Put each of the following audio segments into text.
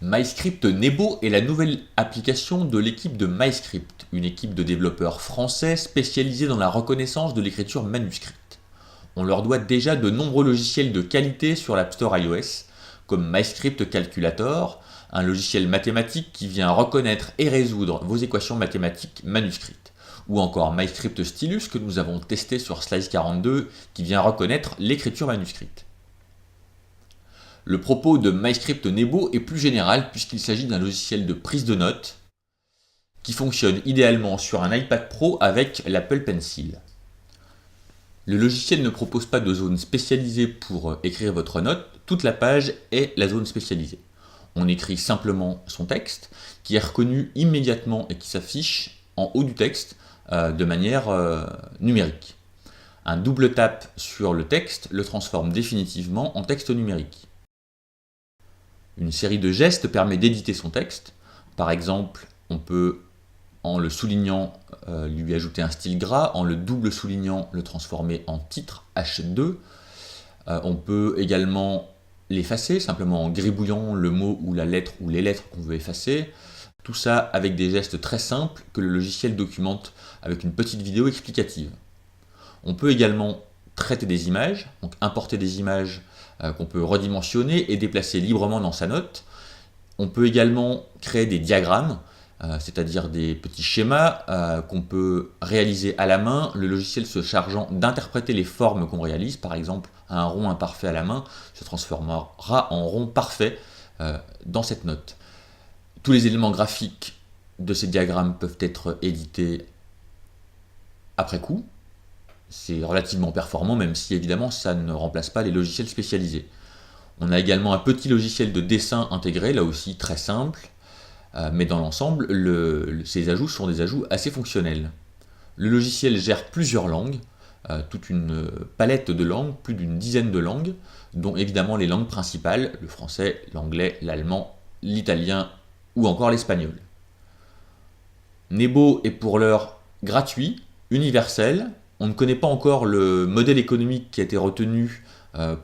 MyScript Nebo est la nouvelle application de l'équipe de MyScript, une équipe de développeurs français spécialisée dans la reconnaissance de l'écriture manuscrite. On leur doit déjà de nombreux logiciels de qualité sur l'App Store iOS, comme MyScript Calculator, un logiciel mathématique qui vient reconnaître et résoudre vos équations mathématiques manuscrites, ou encore MyScript Stylus que nous avons testé sur Slice42 qui vient reconnaître l'écriture manuscrite. Le propos de MyScript Nebo est plus général puisqu'il s'agit d'un logiciel de prise de notes qui fonctionne idéalement sur un iPad Pro avec l'Apple Pencil. Le logiciel ne propose pas de zone spécialisée pour écrire votre note, toute la page est la zone spécialisée. On écrit simplement son texte qui est reconnu immédiatement et qui s'affiche en haut du texte de manière numérique. Un double tap sur le texte le transforme définitivement en texte numérique. Une série de gestes permet d'éditer son texte. Par exemple, on peut, en le soulignant, lui ajouter un style gras, en le double soulignant, le transformer en titre H2. On peut également l'effacer, simplement en gribouillant le mot ou la lettre ou les lettres qu'on veut effacer. Tout ça avec des gestes très simples que le logiciel documente avec une petite vidéo explicative. On peut également traiter des images, donc importer des images qu'on peut redimensionner et déplacer librement dans sa note. On peut également créer des diagrammes, c'est-à-dire des petits schémas qu'on peut réaliser à la main, le logiciel se chargeant d'interpréter les formes qu'on réalise. Par exemple, un rond imparfait à la main se transformera en rond parfait dans cette note. Tous les éléments graphiques de ces diagrammes peuvent être édités après coup. C'est relativement performant, même si évidemment ça ne remplace pas les logiciels spécialisés. On a également un petit logiciel de dessin intégré, là aussi très simple, mais dans l'ensemble, ces ajouts sont des ajouts assez fonctionnels. Le logiciel gère plusieurs langues, toute une palette de langues, plus d'une dizaine de langues, dont évidemment les langues principales, le français, l'anglais, l'allemand, l'italien ou encore l'espagnol. Nebo est pour l'heure gratuit, universel. On ne connaît pas encore le modèle économique qui a été retenu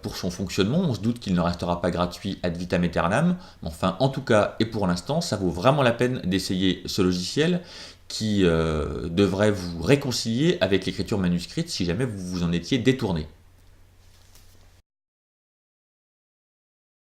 pour son fonctionnement. On se doute qu'il ne restera pas gratuit ad vitam aeternam. Enfin, en tout cas, et pour l'instant, ça vaut vraiment la peine d'essayer ce logiciel qui devrait vous réconcilier avec l'écriture manuscrite si jamais vous vous en étiez détourné.